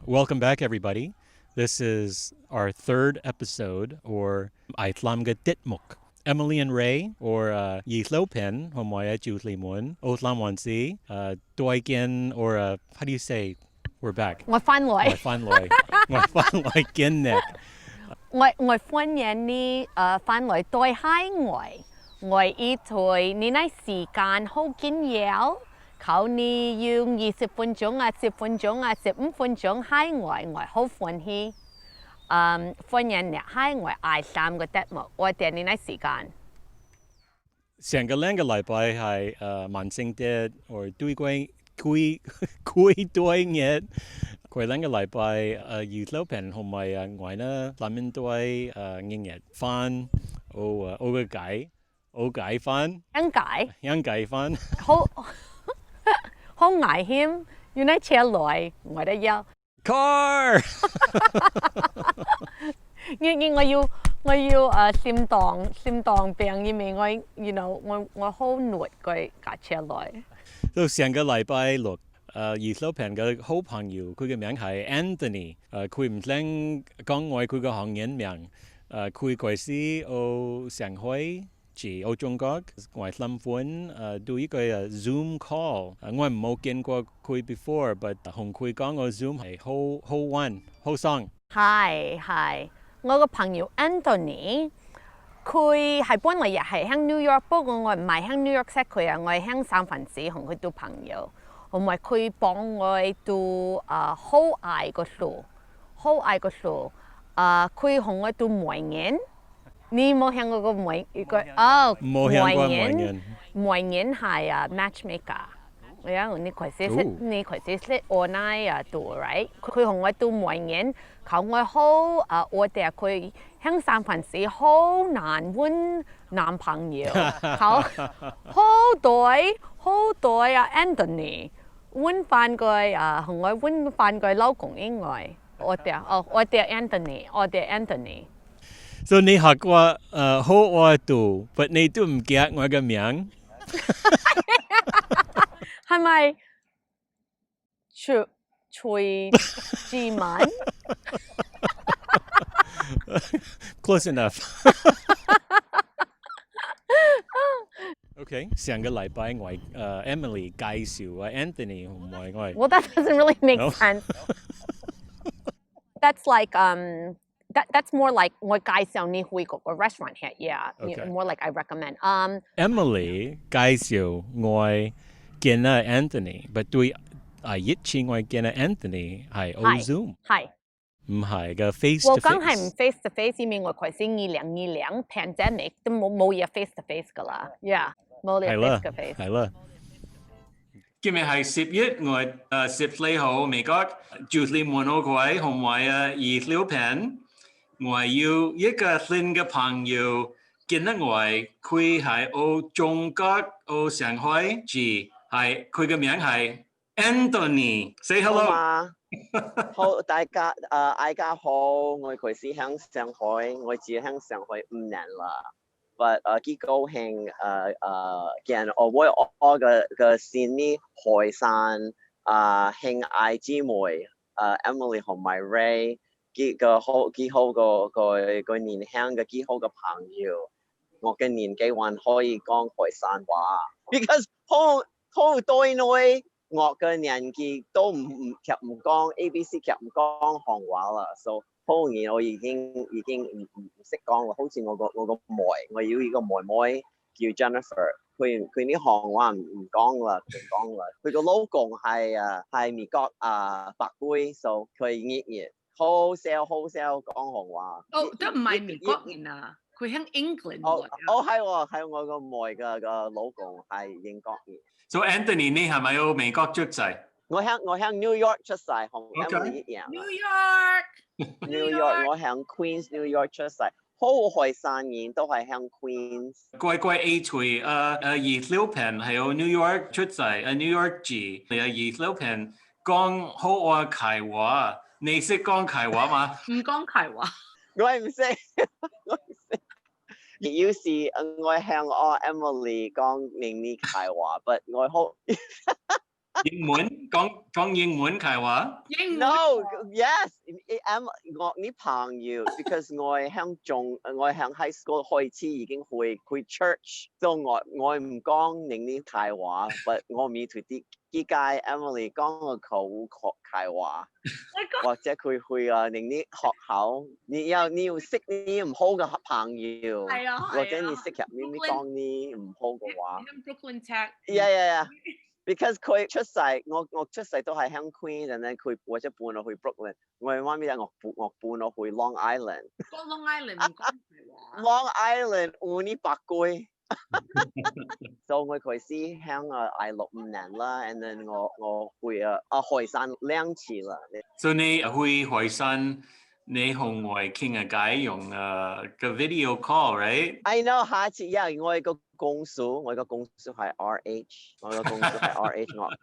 Welcome back, everybody. This is our third episode, or Aitlamga Titmuk. Emily and Ray, or Yi Pen, Homoya Jutlimun, Otlamwansi, Doikin, or how do you say? We're back. 我翻來，我翻來，我翻來見你。我歡迎你翻來對海外，我依台你那時間好緊要，靠你用20分鐘啊、10分鐘啊、15分鐘海外，我好歡喜。歡迎你海外嗌3個節目，我哋你那時間。上個兩個禮拜係萬聖節，或對鬼對日。佢兩個禮拜預錄片同埋我呢諗緊對英日翻我個解翻樣解翻好好危險，要你車來我都要。car 我要心臟病，因為我好攰佢架車來。到上個禮拜六。預錄片嘅好朋友，佢嘅名係 Anthony。佢唔聽講我佢嘅行業名。佢嗰時喺上海住喺中國，我諗緊對一個Zoom call。我冇見過佢 before，but 同佢講個 Zoom 係好玩好爽。係，我個朋友 Anthony， 佢係本來又係喺 New York， 不過我唔係喺 New York 識佢啊，我係喺三藩市同佢做朋友。同埋佢幫我讀好愛個書，佢同我讀梅園，你冇聽過個梅個冇聽過梅園，梅園係matchmaker，你佢識online 讀 right？ 佢同我讀梅園，靠我好我哋佢喺三藩市好難揾男朋友，靠好對Anthony。揾翻佢同我揾翻佢老公以外，我哋 Anthony。所以你學過好愛讀，但你都唔記得我嘅名。係咪徐志文？Close enough. Okay， 上個禮拜我Emily 介紹Anthony 同埋我。Well, that doesn't really make sense. That's like that's more like 我介紹你去嗰個 restaurant here. Yeah, more like I recommend. Emily 介紹我見Anthony，but 對一次我見Anthony 係 Zoom。係。唔係嘅 face to face。我梗係唔 face to face，因為我嗰時2020 pandemic 都冇嘢 face to face 噶啦。Yeah。冇你 face to face。係啦。今日係11月14號，美國Jutlimun嗰位同埋預錄片，我要一個新嘅朋友見得我，佢係喺中國喺上海住，係佢嘅名係 Anthony。Say hello。好，大家好，我嗰時喺上海，我住喺上海5年啦。But 幾高興見我嘅先呢海山兄弟姊妹Emily 同埋 Ray 幾好個年輕嘅幾好嘅朋友，我嘅年紀還可以講海山話 ，because 好多內我嘅年紀都唔講 ABC 唔講韓話啦 ，so 好容易我已經唔識講啦，好似我個妹，我要一個妹妹叫 Jennifer， 佢啲韓話唔講啦，佢個老公係美國白妹 ，so 佢粵語好少講韓話。都唔係美國人啊，佢喺 England 係我個妹嘅老公係英國人。So Anthony， 你係咪喺美國出世？我喺 New York 出世，同 Emily 一樣。New York， 我喺 Queens New York 出世，好開心人都係喺 Queens。乖 A 歲預錄片係喺 New York 出世，New York 住。預錄片講好愛凱話，你識講凱話嗎？唔講凱話，我唔識。有時我向Emily 講明呢凱話，but 我好英文講英文係話？No, yes,我啲朋友，because 我響 high school 開始已經去 church，所以我唔講你啲泰話，but 我咪同啲街 Emily 講個口泰話，或者佢去你啲學校，你要識啲唔好嘅朋友，或者你識入面講啲唔好嘅話。Brooklyn Tech。Yeah. Because 佢出世，我出世都係響 Queen， and then 佢或者搬落去 Brooklyn。我媽咪我搬落去 Long Island。講 Long Island 唔講係話。Long Island 換啲白龜。So 我開始響大陸5年啦 ，and then 我去海山2次啦。So 你去海山，你同我傾下偈用個 video call，right？ I know 下次，因為我個公司係 RH， 我個公司係 RH，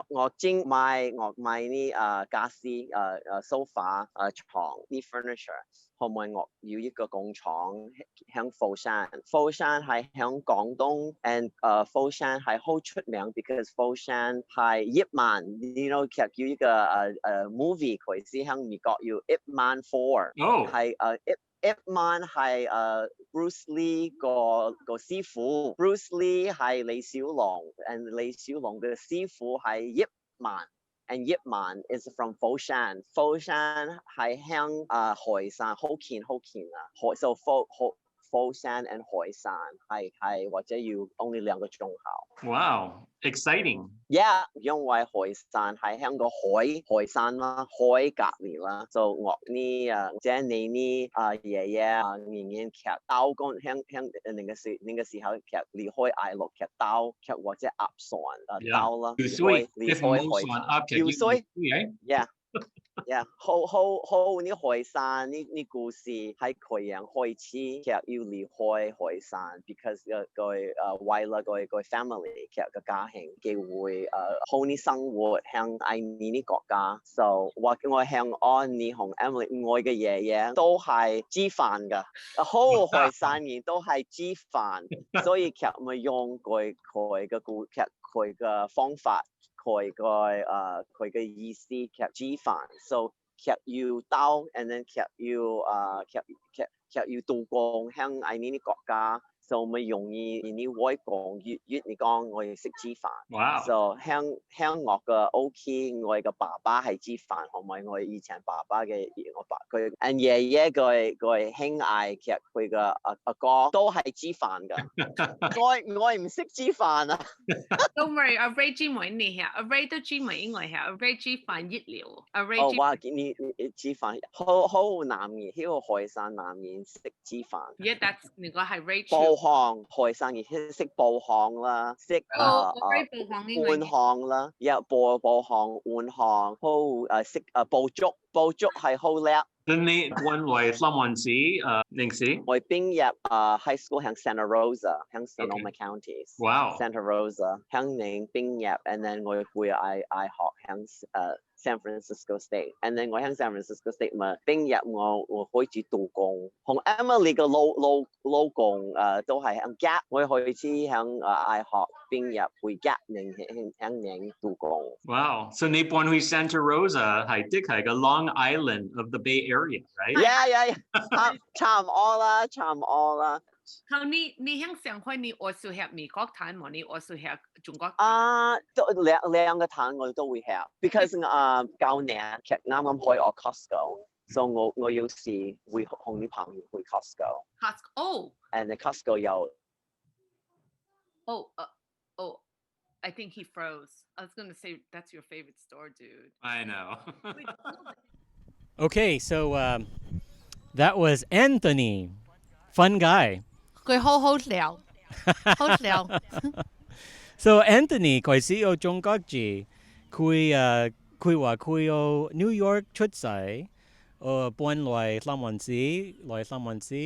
我正買啲家私sofa 床啲 furniture， 可唔可以我要一個工廠響富山？富山係響廣東 ，and 富山係好出名 ，because 富山係1萬，you know 其實要一個movie 佢先響美國要1萬4， 係1萬係Bruce Lee 個師傅 ，Bruce Lee 係李小龍 ，and 李小龍嘅師傅係1萬 ，and 1萬 is from 富山，富山係響海山好近啊，so 富山 and 海山係或者要 only 2個鐘頭。Wow, exciting! Yeah， 因為海山係響個海山啦，海隔離啦，就我呢即係你呢爺爺年年劇刀工響那個時候劇離開大陸劇刀劇或者鴨船刀啦，離開海橋水 ，yeah，好呢海山呢故事喺佢人開始其實要離開海山 ，because 為咗個 family 其實個家庭機會好呢生活響愛呢啲國家 ，so 我向安妮同 Emily 我嘅爺爺都係煮飯㗎，好海山人都係煮飯，所以其實咪用佢嘅方法。佢嘅意思其實煮飯 ，so 其實要刀 ，and then 其實要做工響喺呢啲國家 ，so 咪容易你會講粵嚟講，我哋識煮飯。Wow. So 響我嘅屋企，我嘅爸爸係煮飯，同埋我以前爸爸嘅我爸佢，and 爺爺佢兄弟其實佢嘅阿哥都係煮飯㗎。我唔識煮飯啊。Don't worry， 阿 Ray 煮埋你下，阿 Ray 都煮埋英文下，阿 Ray 煮飯熱料，阿 Ray 煮。哇！你煮飯好男人，呢個海山男人識煮飯。Yeah， that's 你講係 Ray 煲行海山人識煲行啦，識換行啦，有煲行換行，好識煲粥係好叻。你揾為三藩市寧市？我畢業high school 響 Santa Rosa， 響 Sonoma Counties。Wow。Santa Rosa 響寧畢業 ，and then 我去愛學響San Francisco State，and then 我響 San Francisco State 咪畢業我開始做工，同 Emily 嘅老公都係響 Gap， 我開始響愛學畢業去 Gap 響做工。Wow， so 你搬去 Santa Rosa 係的係個 Long Island of the Bay Area，right？ Yeah， 差唔多啦。後你響上海你學數學美國談嘛？你學數學中國？兩個談我都會學 ，because 舊年其實啱開我 Costco， 所以我有時會同啲朋友去 Costco。And the Costco 有。I think he froze. I was going to say that's your favorite store, dude. I know. Okay, so that was Anthony. Fun guy. 佢好聊，好聊。So Anthony 佢是有中國字，佢話佢有 New York 出世，搬來三藩市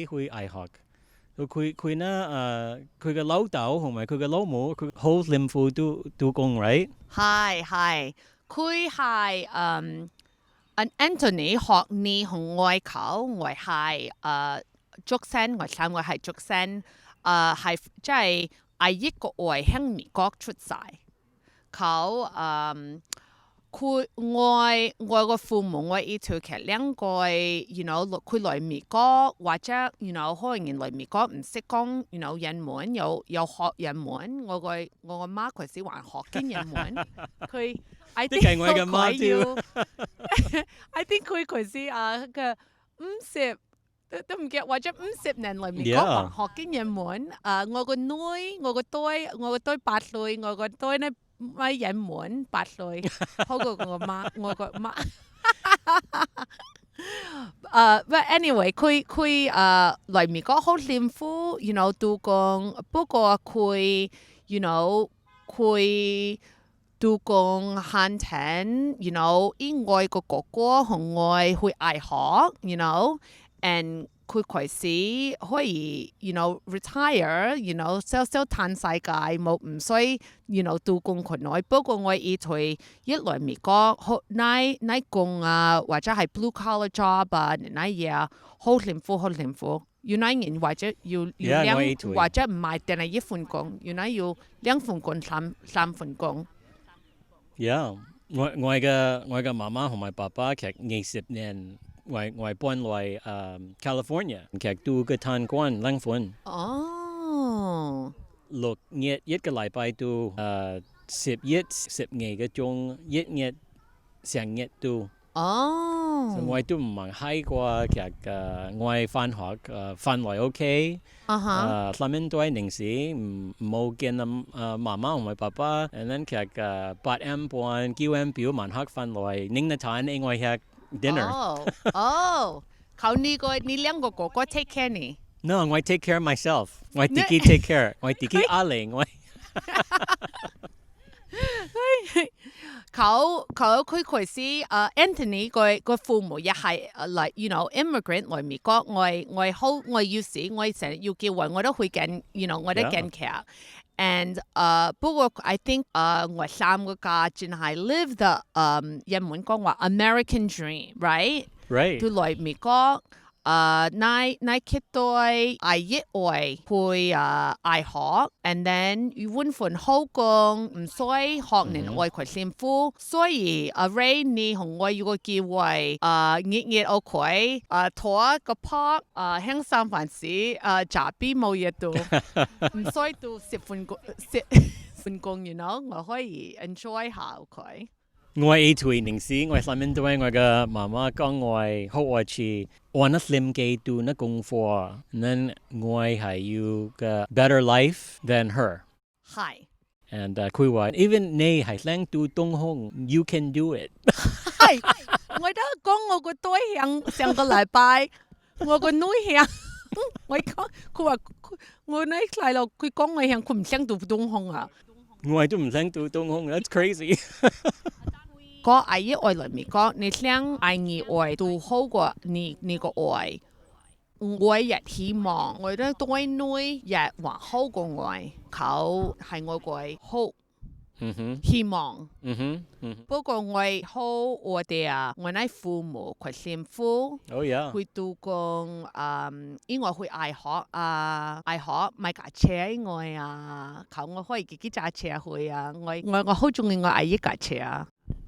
去大學。佢呢佢嘅老豆同埋佢嘅老母，佢好辛苦都工 ，right？ 係，佢係Anthony 學你同外口，我係竹山，我三個係竹山，係即係一個外喺美國出世， เขา佢個父母我一條劇兩個 you know 佢來美國或者 you know 可能人來美國唔識講 you know 英文有學英文我個媽佢是還學緊英文佢 I think 我嘅媽要 I think 佢是嘅50都唔記得或者50年來美國還學緊英文我個女我個堆8歲我個堆呢咪英文8歲，好過我媽。But anyway，佢來美國好幸福 ，you know 都講，不過佢 you know 佢都講慳錢 ，you know 因為個哥哥同我去愛學 ，you know，and 佢開始可以 you know retire you know 少嘆世界冇唔使 you know 都講佢耐不過我以佢一來美國好乃工或者係 blue collar job 乃嘢好幸福原來人或者要兩或者唔係定係一份工原來要兩份工三份工 Yeah 我嘅媽媽同埋爸爸其實20年我搬來California 其實都個探關兩份6月一個禮拜都10月12個鐘1月成日都我都唔係喺過其實我返學範圍 OK 3年多零時冇見媽媽同埋爸爸 and then 其實8M 半9M 表晚黑返來拎得餐因為係dinner เขา你兩個哥哥 take care 你 No 我 take care myself 我自己 take care 我自己壓力我佢是Anthony 個父母也係like you know immigrant 來美國我要時我成日要叫我都會見 you know 我都見劇 and 不過 I think 我三個家真係 live the 英文講話 American dream right 都來美國乃佢對愛熱愛去愛學 and then 揾份好工唔使學年愛佢幸福所以Ray 你同我有個機會日OK 拖個 park 響三藩市雜邊冇嘢做唔使做10份工 you know 我可以 enjoy 下佢我2年時我3年多我嘅媽媽講我好愛去玩一點幾度那功課 then 我係要個 better life than her 係 and 佢話 even 你係想讀東烘 you can do it 係我都講我個對象上個禮拜我個女向我講佢話我呢細路佢講我向佢唔想讀東烘啊我都唔想讀東烘 that's crazy 個愛熱愛來美國你想愛你愛都好過你個愛我也希望我的對女也還好過我佢係我個好希望不過我好我哋我哋父母佢幸福佢都講因為佢愛學買架車我佢我可以自己揸車去我好中意我愛一架車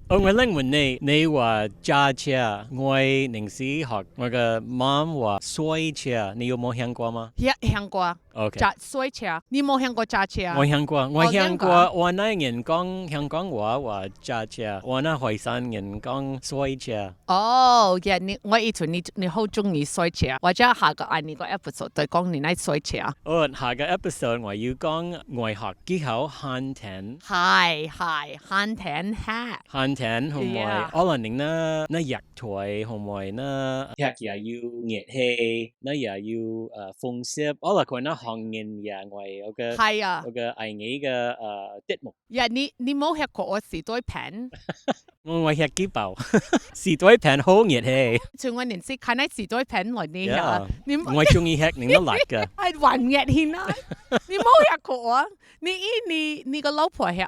我諗問你話揸車我寧時學我嘅媽話摔車你有冇聽過嗎？聽過揸摔車你冇聽過揸車我聽過我那人講香港話揸車我那海山人講摔車我以前你好中意摔車或者下個你個 episode 對講你那摔車下個 episode 我要講外學技巧慳錢係慳錢 hat 同埋可能那日台同埋那日也要熱氣那也要風濕可能佢那行業也我嘅藝藝嘅節目你冇吃過我時代片我吃幾包時代片好熱氣像我年時看那時代片來你我中意吃你都辣㗎係還熱氣啦你冇吃過我你個老婆吃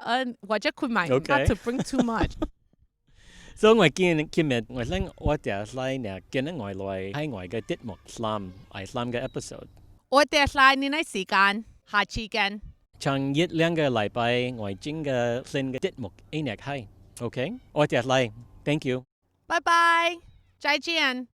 或者佢買 not to bring too much所以我今日我諗我第一次呢見到我來喺我嘅節目Islam嘅 episode 我第一次你那時間下次見唱一兩個禮拜我整個新嘅節目一日係 OK， 我哋嚟 ，thank you，拜拜，再見。